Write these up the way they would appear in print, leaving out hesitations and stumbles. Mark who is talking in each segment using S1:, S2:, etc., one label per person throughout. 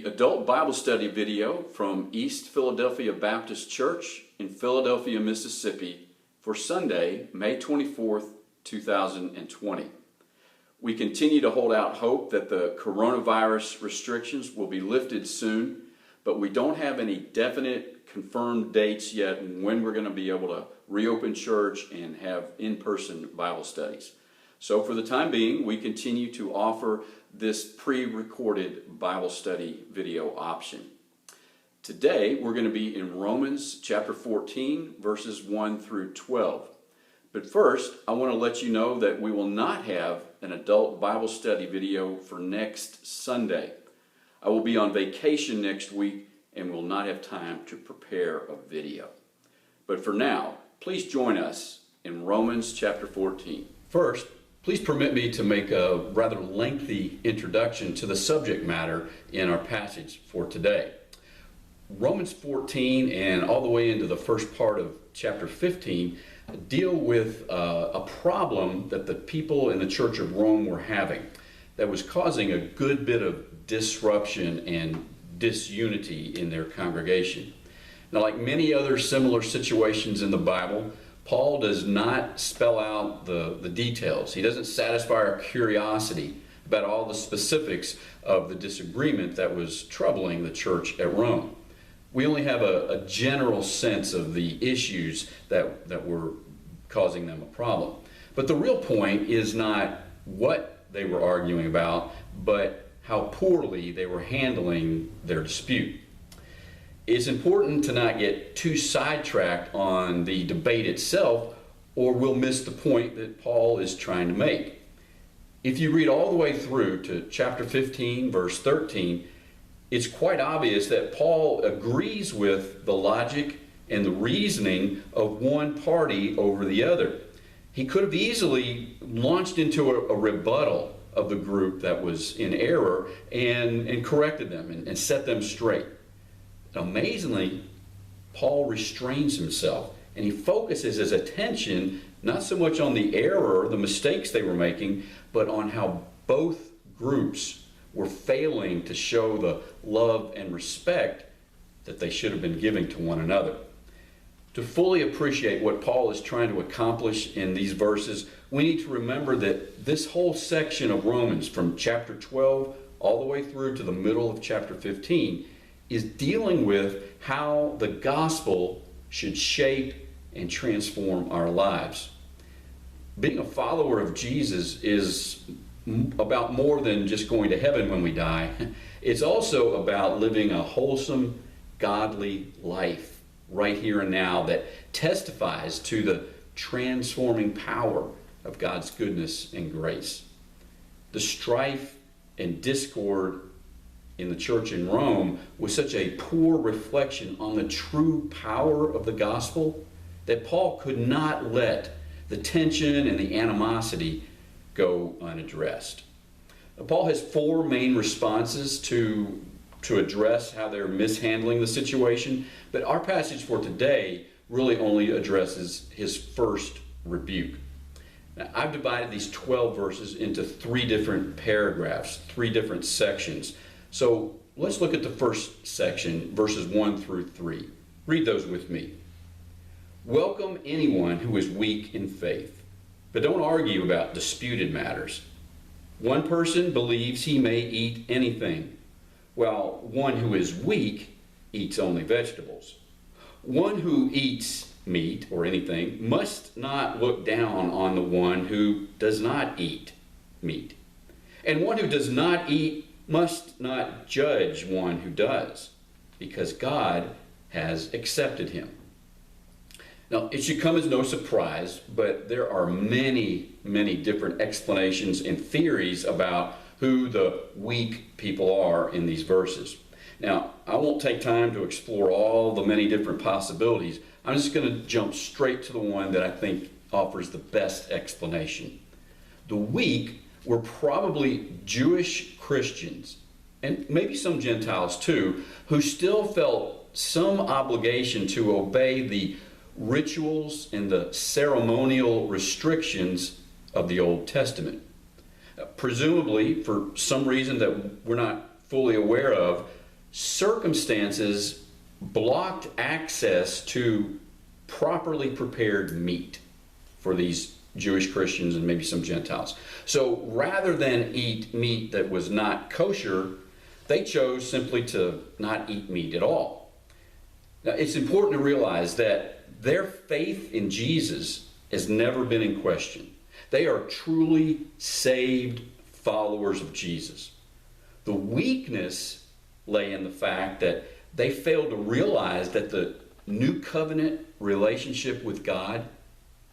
S1: the adult Bible study video from East Philadelphia Baptist Church in Philadelphia, Mississippi for Sunday, May 24th, 2020. We continue to hold out hope that the coronavirus restrictions will be lifted soon, but we don't have any definite confirmed dates yet when we're going to be able to reopen church and have in-person Bible studies. So for the time being, we continue to offer this pre-recorded Bible study video option. Today, we're going to be in Romans chapter 14, verses 1 through 12. But first, I want to let you know that we will not have an adult Bible study video for next Sunday. I will be on vacation next week and will not have time to prepare a video. But for now, please join us in Romans chapter 14. First, please permit me to make a rather lengthy introduction to the subject matter in our passage for today. Romans 14 and all the way into the first part of chapter 15 deal with a problem that the people in the Church of Rome were having that was causing a good bit of disruption and disunity in their congregation. Now, like many other similar situations in the Bible, Paul does not spell out the details. He doesn't satisfy our curiosity about all the specifics of the disagreement that was troubling the church at Rome. We only have a general sense of the issues that were causing them a problem. But the real point is not what they were arguing about, but how poorly they were handling their dispute. It's important to not get too sidetracked on the debate itself, or we'll miss the point that Paul is trying to make. If you read all the way through to chapter 15, verse 13, it's quite obvious that Paul agrees with the logic and the reasoning of one party over the other. He could have easily launched into a rebuttal of the group that was in error and corrected them and set them straight. Amazingly, Paul restrains himself and he focuses his attention not so much on the error, the mistakes they were making, but on how both groups were failing to show the love and respect that they should have been giving to one another. To fully appreciate what Paul is trying to accomplish in these verses, we need to remember that this whole section of Romans, from chapter 12 all the way through to the middle of chapter 15, is dealing with how the gospel should shape and transform our lives. Being a follower of Jesus is about more than just going to heaven when we die. It's also about living a wholesome, godly life right here and now that testifies to the transforming power of God's goodness and grace. The strife and discord in the church in Rome was such a poor reflection on the true power of the gospel that Paul could not let the tension and the animosity go unaddressed. Paul has four main responses to address how they're mishandling the situation, but our passage for today really only addresses his first rebuke. Now, I've divided these 12 verses into three different paragraphs, three different sections. So let's look at the first section, verses 1 through 3. Read those with me. Welcome anyone who is weak in faith, but don't argue about disputed matters. One person believes he may eat anything, while one who is weak eats only vegetables. One who eats meat or anything must not look down on the one who does not eat meat. And one who does not eat must not judge one who does, because God has accepted him. Now, it should come as no surprise, but there are many, many different explanations and theories about who the weak people are in these verses. Now, I won't take time to explore all the many different possibilities. I'm just going to jump straight to the one that I think offers the best explanation. The weak were probably Jewish Christians, and maybe some Gentiles too, who still felt some obligation to obey the rituals and the ceremonial restrictions of the Old Testament. Presumably, for some reason that we're not fully aware of, circumstances blocked access to properly prepared meat for these Jewish Christians and maybe some Gentiles. So rather than eat meat that was not kosher, they chose simply to not eat meat at all. Now, it's important to realize that their faith in Jesus has never been in question. They are truly saved followers of Jesus. The weakness lay in the fact that they failed to realize that the new covenant relationship with God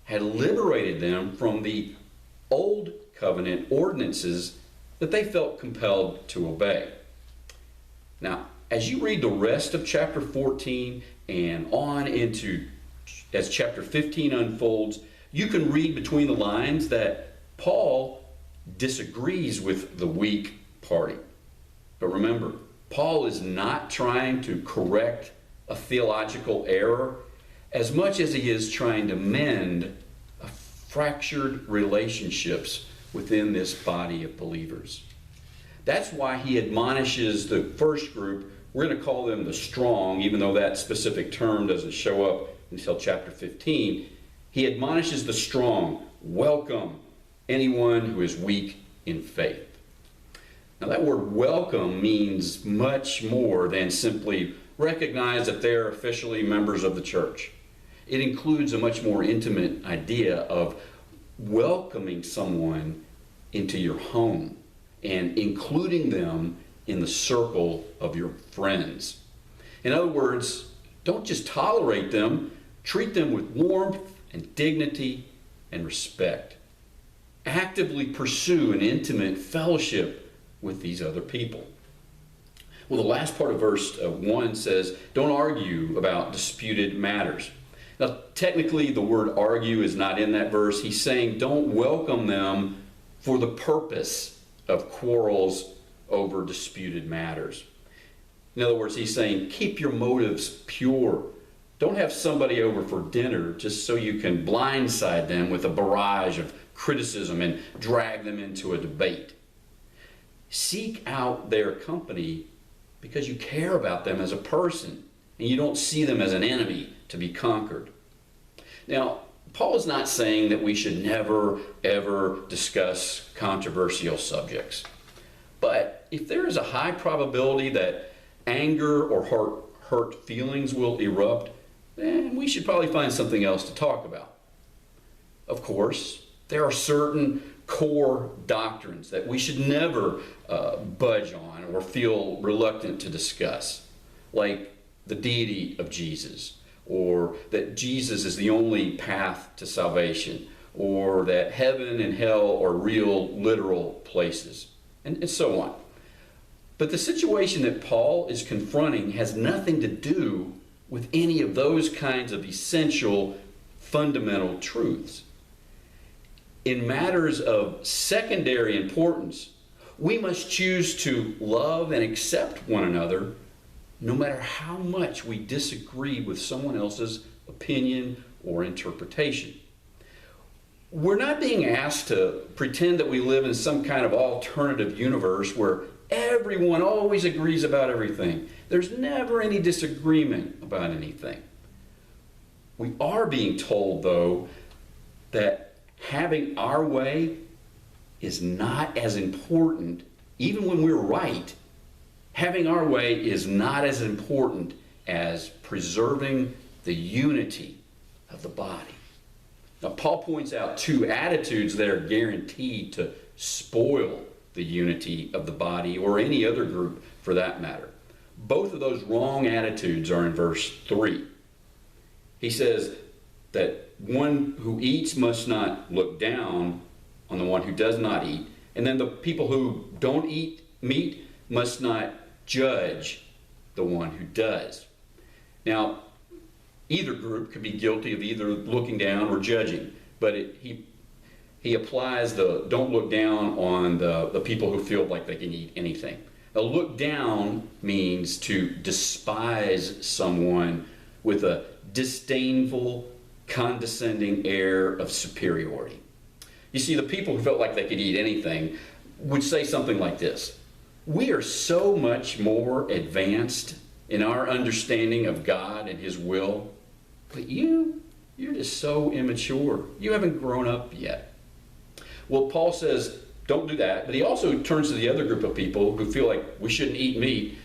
S1: had liberated them from the old covenant ordinances that they felt compelled to obey. Now, as you read the rest of chapter 14 and on into as chapter 15 unfolds, you can read between the lines that Paul disagrees with the weak party. But remember, Paul is not trying to correct a theological error as much as he is trying to mend fractured relationships within this body of believers. That's why he admonishes the first group. We're going to call them the strong, even though that specific term doesn't show up until chapter 15. He admonishes the strong, welcome anyone who is weak in faith. Now that word welcome means much more than simply recognize that they're officially members of the church. It includes a much more intimate idea of welcoming someone into your home and including them in the circle of your friends. In other words, don't just tolerate them, treat them with warmth and dignity and respect. Actively pursue an intimate fellowship with these other people. Well, the last part of verse 1 says, don't argue about disputed matters. Now, technically, the word argue is not in that verse. He's saying don't welcome them for the purpose of quarrels over disputed matters. In other words, he's saying keep your motives pure. Don't have somebody over for dinner just so you can blindside them with a barrage of criticism and drag them into a debate. Seek out their company because you care about them as a person and you don't see them as an enemy to be conquered. Now, Paul is not saying that we should never, ever discuss controversial subjects. But if there is a high probability that anger or hurt feelings will erupt, then we should probably find something else to talk about. Of course, there are certain core doctrines that we should never budge on or feel reluctant to discuss, like the deity of Jesus, or that Jesus is the only path to salvation, or that heaven and hell are real, literal places, and so on. But the situation that Paul is confronting has nothing to do with any of those kinds of essential, fundamental truths. In matters of secondary importance, we must choose to love and accept one another no matter how much we disagree with someone else's opinion or interpretation. We're not being asked to pretend that we live in some kind of alternative universe where everyone always agrees about everything. There's never any disagreement about anything. We are being told, though, that having our way is not as important, even when we're right. Having our way is not as important as preserving the unity of the body. Now, Paul points out two attitudes that are guaranteed to spoil the unity of the body, or any other group for that matter. Both of those wrong attitudes are in verse 3. He says that one who eats must not look down on the one who does not eat, and then the people who don't eat meat must not judge the one who does. Now, either group could be guilty of either looking down or judging, but he applies the don't look down on the people who feel like they can eat anything. Now, look down means to despise someone with a disdainful, condescending air of superiority. You see, the people who felt like they could eat anything would say something like this: We are so much more advanced in our understanding of God and His will, but you're just so immature. You haven't grown up yet. Well, Paul says, don't do that, but he also turns to the other group of people who feel like we shouldn't eat meat,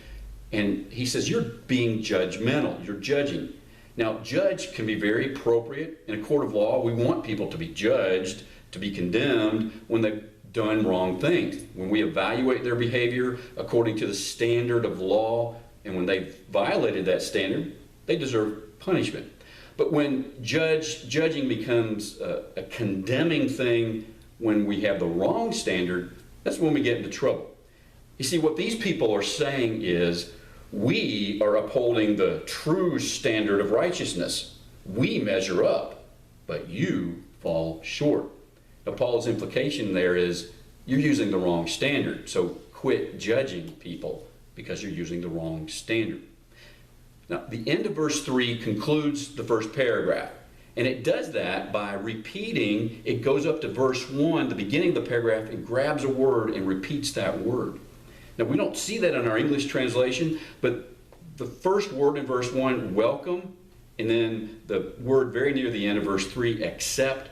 S1: and he says, you're being judgmental. You're judging. Now, judge can be very appropriate. In a court of law, we want people to be judged, to be condemned when they've done wrong things. When we evaluate their behavior according to the standard of law, and when they've violated that standard, they deserve punishment. But when judging becomes a condemning thing when we have the wrong standard, that's when we get into trouble. You see, what these people are saying is, we are upholding the true standard of righteousness. We measure up, but you fall short. Now, Paul's implication there is, you're using the wrong standard, so quit judging people because you're using the wrong standard. Now, the end of verse 3 concludes the first paragraph, and it does that by repeating. It goes up to verse 1, the beginning of the paragraph, and grabs a word and repeats that word. Now, we don't see that in our English translation, but the first word in verse 1, welcome, and then the word very near the end of verse 3, accept,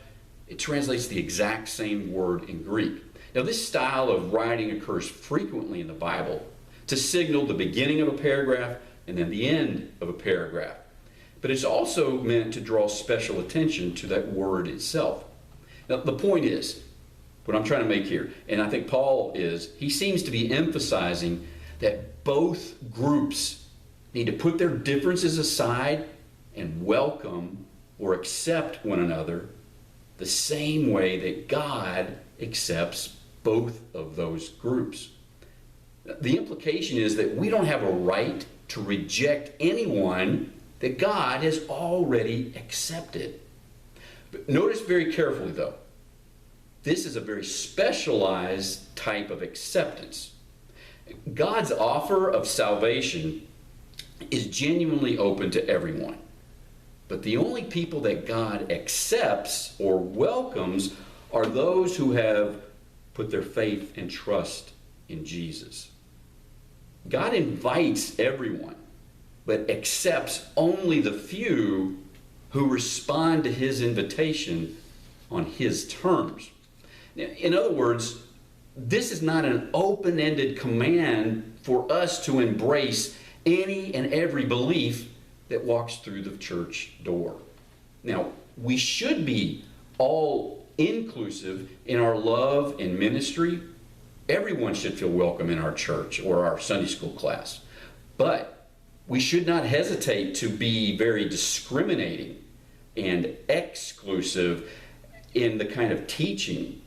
S1: it translates the exact same word in Greek. Now, this style of writing occurs frequently in the Bible to signal the beginning of a paragraph and then the end of a paragraph. But it's also meant to draw special attention to that word itself. Now, the point is, what I'm trying to make here, and I think Paul he seems to be emphasizing that both groups need to put their differences aside and welcome or accept one another the same way that God accepts both of those groups. The implication is that we don't have a right to reject anyone that God has already accepted. But notice very carefully, though, this is a very specialized type of acceptance. God's offer of salvation is genuinely open to everyone. But the only people that God accepts or welcomes are those who have put their faith and trust in Jesus. God invites everyone, but accepts only the few who respond to His invitation on His terms. In other words, this is not an open-ended command for us to embrace any and every belief that walks through the church door. Now, we should be all inclusive in our love and ministry. Everyone should feel welcome in our church or our Sunday school class. But we should not hesitate to be very discriminating and exclusive in the kind of teaching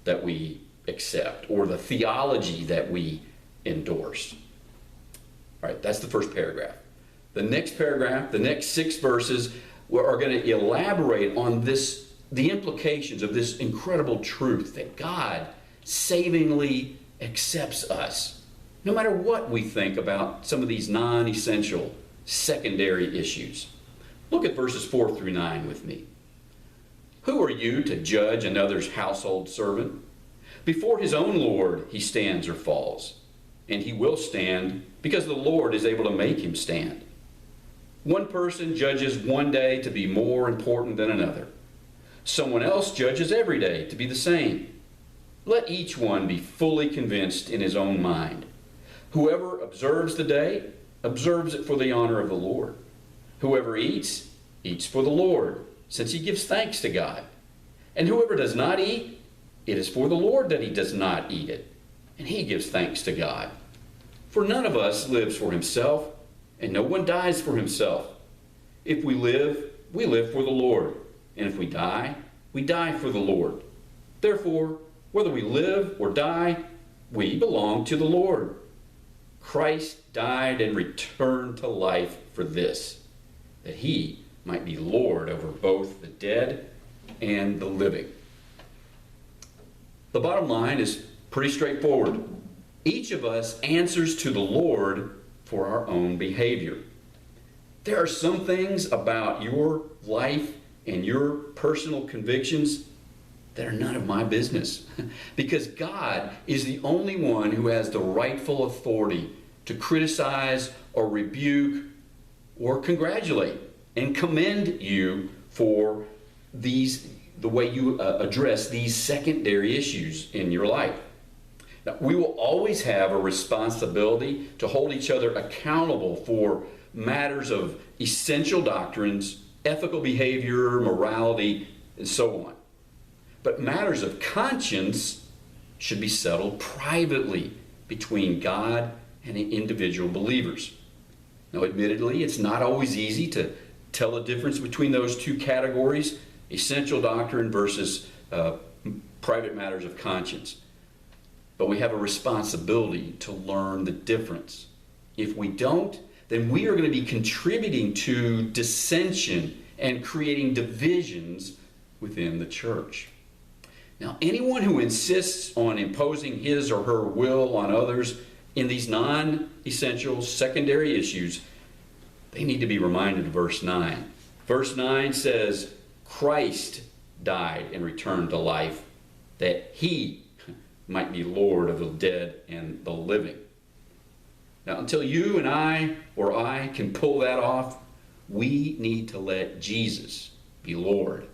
S1: that we accept or the theology that we endorse. All right, that's the first paragraph. The next paragraph, the next 6 verses, are going to elaborate on the implications of this incredible truth that God savingly accepts us, no matter what we think about some of these non-essential secondary issues. Look at verses 4 through 9 with me. Who are you to judge another's household servant? Before his own Lord he stands or falls, and he will stand because the Lord is able to make him stand. One person judges one day to be more important than another. Someone else judges every day to be the same. Let each one be fully convinced in his own mind. Whoever observes the day, observes it for the honor of the Lord. Whoever eats, eats for the Lord, since he gives thanks to God. And whoever does not eat, it is for the Lord that he does not eat it, and he gives thanks to God. For none of us lives for himself, and no one dies for himself. If we live for the Lord, and if we die for the Lord. Therefore, whether we live or die, we belong to the Lord. Christ died and returned to life for this, that he might be Lord over both the dead and the living. The bottom line is pretty straightforward. Each of us answers to the Lord for our own behavior. There are some things about your life and your personal convictions that are none of my business. Because God is the only one who has the rightful authority to criticize or rebuke or congratulate and commend you for the way you address these secondary issues in your life. Now, we will always have a responsibility to hold each other accountable for matters of essential doctrines, ethical behavior, morality, and so on. But matters of conscience should be settled privately between God and individual believers. Now, admittedly, it's not always easy to tell the difference between those two categories, essential doctrine versus private matters of conscience. But we have a responsibility to learn the difference. If we don't, then we are going to be contributing to dissension and creating divisions within the church. Now, anyone who insists on imposing his or her will on others in these non-essential secondary issues, they need to be reminded of verse 9. Verse 9 says, Christ died and returned to life, that he might be Lord of the dead and the living. Now, until you and I can pull that off, we need to let Jesus be Lord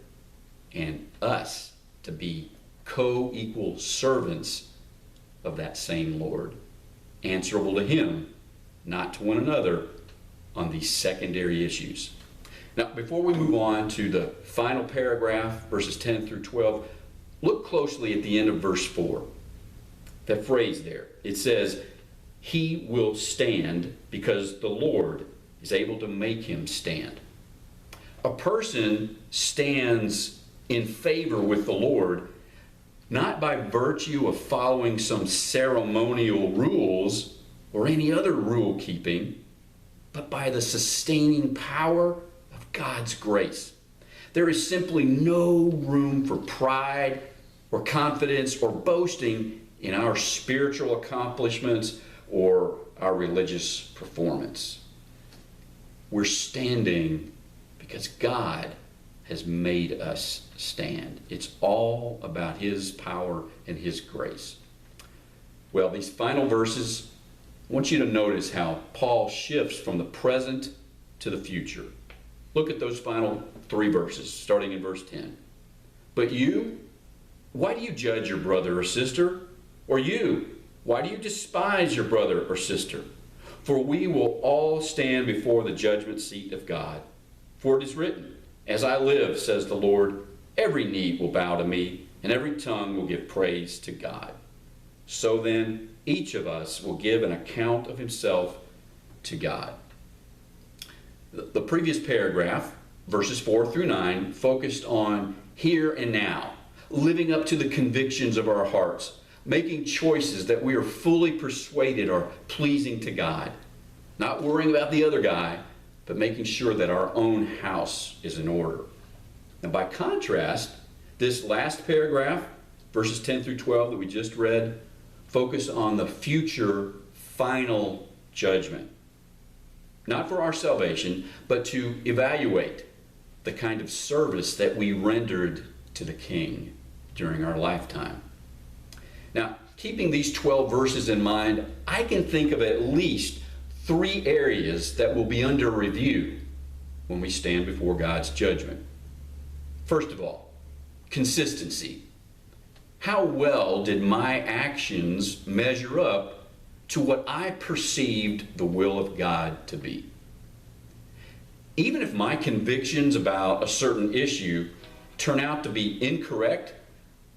S1: and us to be co-equal servants of that same Lord, answerable to him, not to one another, on these secondary issues. Now, before we move on to the final paragraph, verses 10 through 12, look closely at the end of verse 4. That phrase there. It says, he will stand because the Lord is able to make him stand. A person stands in favor with the Lord not by virtue of following some ceremonial rules or any other rule keeping, but by the sustaining power of God's grace. There is simply no room for pride or confidence or boasting in our spiritual accomplishments or our religious performance. We're standing because God has made us stand. It's all about his power and his grace. Well, these final verses, I want you to notice how Paul shifts from the present to the future. Look at those final 3 verses, starting in verse 10. But you, why do you judge your brother or sister? Or you, why do you despise your brother or sister? For we will all stand before the judgment seat of God. For it is written, as I live, says the Lord, every knee will bow to me, and every tongue will give praise to God. So then, each of us will give an account of himself to God. The previous paragraph, verses 4 through 9, focused on here and now, living up to the convictions of our hearts, making choices that we are fully persuaded are pleasing to God, not worrying about the other guy, but making sure that our own house is in order. Now, by contrast, this last paragraph, verses 10 through 12 that we just read, focus on the future final judgment. Not for our salvation, but to evaluate the kind of service that we rendered to the King during our lifetime. Now, keeping these 12 verses in mind, I can think of at least 3 areas that will be under review when we stand before God's judgment. First of all, consistency. How well did my actions measure up to what I perceived the will of God to be? Even if my convictions about a certain issue turn out to be incorrect,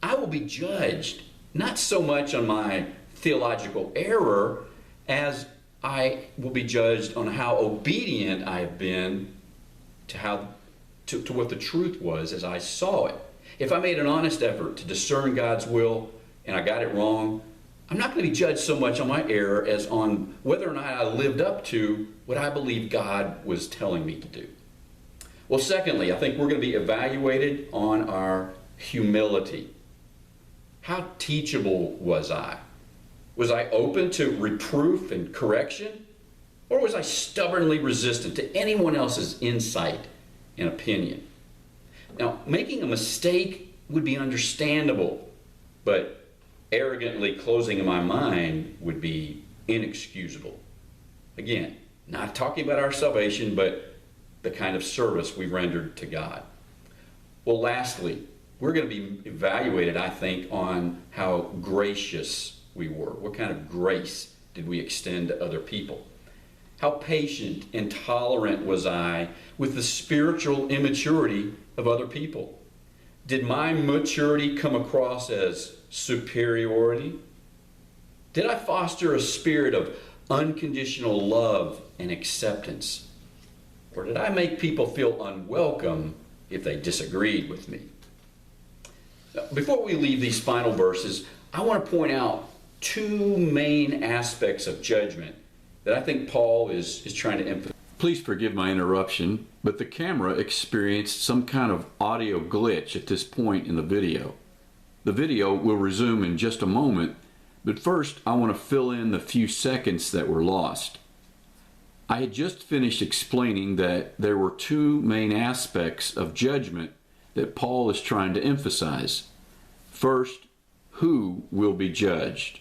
S1: I will be judged not so much on my theological error as I will be judged on how obedient I have been to what the truth was as I saw it. If I made an honest effort to discern God's will and I got it wrong, I'm not going to be judged so much on my error as on whether or not I lived up to what I believe God was telling me to do. Well, secondly, I think we're going to be evaluated on our humility. How teachable was I? Was I open to reproof and correction? Or was I stubbornly resistant to anyone else's insight and opinion? Now, making a mistake would be understandable, but arrogantly closing my mind would be inexcusable. Again, not talking about our salvation, but the kind of service we rendered to God. Well, lastly, we're going to be evaluated, I think, on how gracious we were. What kind of grace did we extend to other people? How patient and tolerant was I with the spiritual immaturity of other people? Did my maturity come across as superiority? Did I foster a spirit of unconditional love and acceptance? Or did I make people feel unwelcome if they disagreed with me? Now, before we leave these final verses, I want to point out two main aspects of judgment that I think Paul is trying to emphasize. Please forgive my interruption, but the camera experienced some kind of audio glitch at this point in the video. The video will resume in just a moment, but first I want to fill in the few seconds that were lost. I had just finished explaining that there were two main aspects of judgment that Paul is trying to emphasize. First, who will be judged?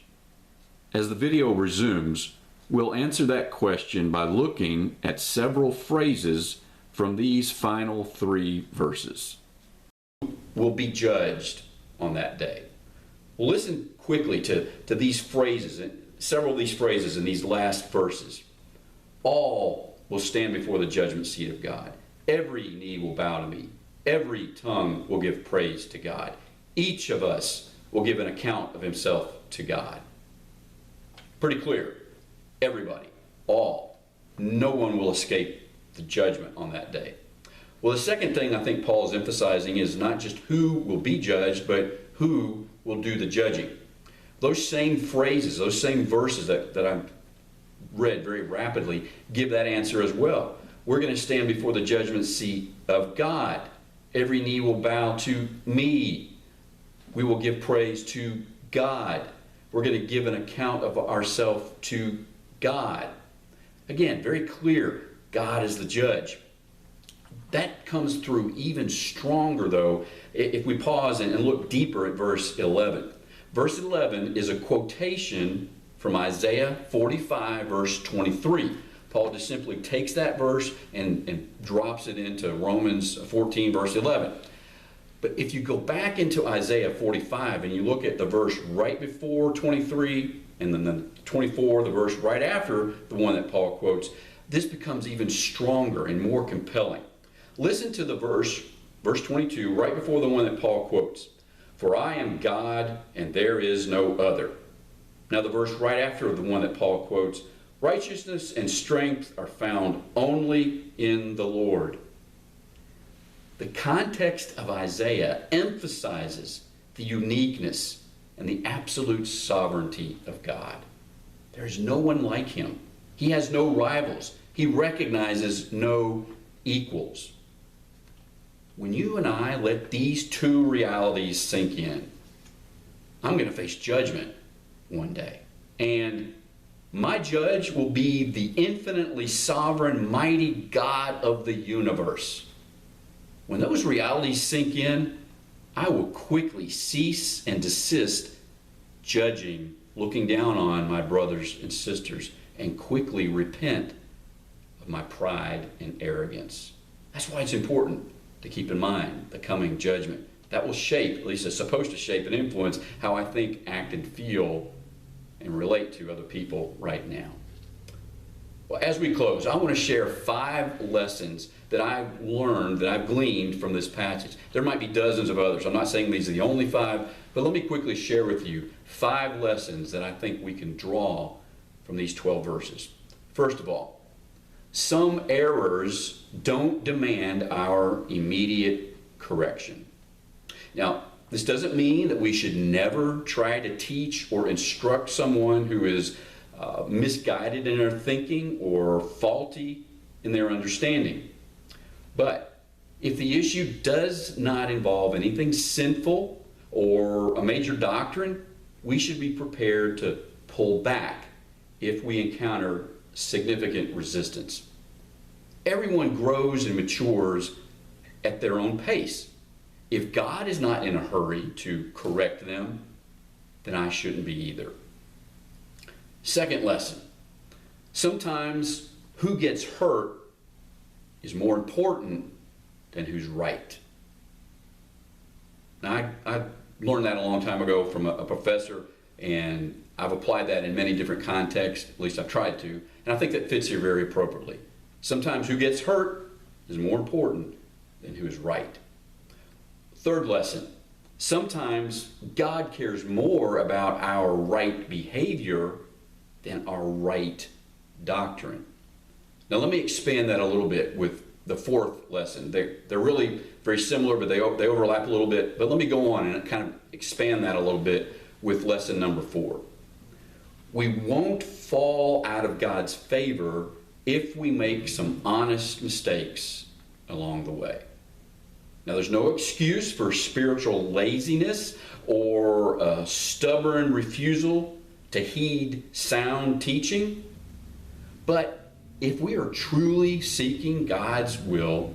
S1: As the video resumes, we'll answer that question by looking at several phrases from these final three verses. Will be judged on that day. Well, listen quickly to these phrases, several of these phrases in these last verses. All will stand before the judgment seat of God. Every knee will bow to me. Every tongue will give praise to God. Each of us will give an account of himself to God. Pretty clear. Everybody. All. No one will escape the judgment on that day. Well, the second thing I think Paul is emphasizing is not just who will be judged, but who will do the judging. Those same phrases, those same verses that I've read very rapidly give that answer as well. We're going to stand before the judgment seat of God. Every knee will bow to me. We will give praise to God. We're going to give an account of ourselves to God. Again, very clear. God is the judge. That comes through even stronger, though, if we pause and look deeper at verse 11. Verse 11 is a quotation from Isaiah 45, verse 23. Paul just simply takes that verse and drops it into Romans 14, verse 11. But if you go back into Isaiah 45 and you look at the verse right before 23 and then the 24, the verse right after the one that Paul quotes, this becomes even stronger and more compelling. Listen to the verse 22, right before the one that Paul quotes. For I am God and there is no other. Now the verse right after the one that Paul quotes, righteousness and strength are found only in the Lord. The context of Isaiah emphasizes the uniqueness and the absolute sovereignty of God. There is no one like him. He has no rivals. He recognizes no equals. When you and I let these two realities sink in, I'm going to face judgment one day. And my judge will be the infinitely sovereign, mighty God of the universe. When those realities sink in, I will quickly cease and desist judging, looking down on my brothers and sisters, and quickly repent of my pride and arrogance. That's why it's important to keep in mind the coming judgment. That will shape, at least it's supposed to shape and influence how I think, act, and feel and relate to other people right now. Well, as we close, I want to share 5 lessons that I've learned, that I've gleaned from this passage. There might be dozens of others. I'm not saying these are the only 5, but let me quickly share with you 5 lessons that I think we can draw from these 12 verses. First of all, some errors don't demand our immediate correction. Now, this doesn't mean that we should never try to teach or instruct someone who is misguided in their thinking or faulty in their understanding. But if the issue does not involve anything sinful or a major doctrine, we should be prepared to pull back if we encounter significant resistance. Everyone grows and matures at their own pace. if God is not in a hurry to correct them, then I shouldn't be either. Second lesson. Sometimes who gets hurt is more important than who's right. Now, I learned that a long time ago from a professor, and I've applied that in many different contexts, at least I've tried to, and I think that fits here very appropriately. Sometimes who gets hurt is more important than who is right. Third lesson. Sometimes God cares more about our right behavior than our right doctrine. Now let me expand that a little bit with the fourth lesson. They're really very similar, but they overlap a little bit. But let me go on and kind of expand that a little bit with lesson number 4. We won't fall out of God's favor if we make some honest mistakes along the way. Now, there's no excuse for spiritual laziness or a stubborn refusal to heed sound teaching. But if we are truly seeking God's will,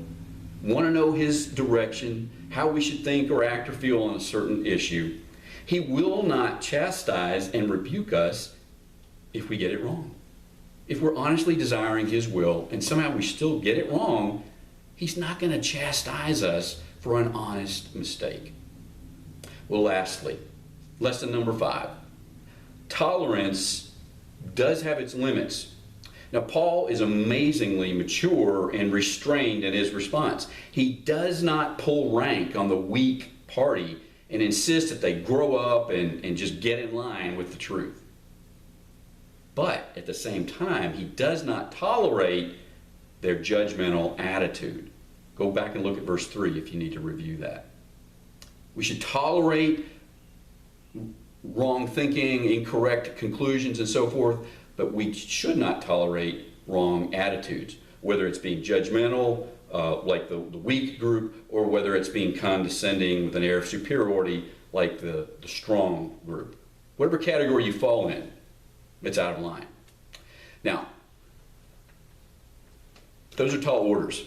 S1: want to know His direction, how we should think or act or feel on a certain issue, He will not chastise and rebuke us if we get it wrong. If we're honestly desiring His will and somehow we still get it wrong, He's not going to chastise us for an honest mistake. Well, lastly, lesson number 5. Tolerance does have its limits. Now, Paul is amazingly mature and restrained in his response. He does not pull rank on the weak party and insist that they grow up and just get in line with the truth. But at the same time, he does not tolerate their judgmental attitude. Go back and look at verse 3 if you need to review that. We should tolerate wrong thinking, incorrect conclusions, and so forth, but we should not tolerate wrong attitudes, whether it's being judgmental, like the weak group, or whether it's being condescending with an air of superiority, like the strong group. Whatever category you fall in, it's out of line. Now, those are tall orders.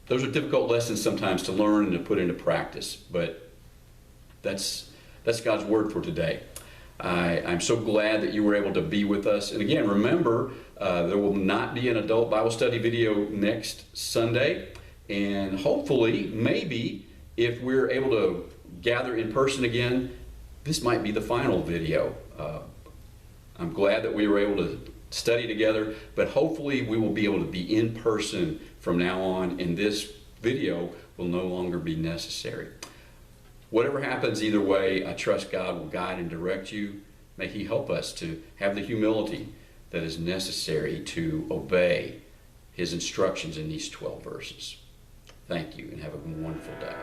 S1: Those are difficult lessons sometimes to learn and to put into practice, but that's God's word for today. I'm so glad that you were able to be with us. And again, remember, there will not be an adult Bible study video next Sunday. And hopefully, maybe, if we're able to gather in person again, this might be the final video. I'm glad that we were able to study together, but hopefully we will be able to be in person from now on, and this video will no longer be necessary. Whatever happens either way, I trust God will guide and direct you. May He help us to have the humility that is necessary to obey His instructions in these 12 verses. Thank you, and have a wonderful day.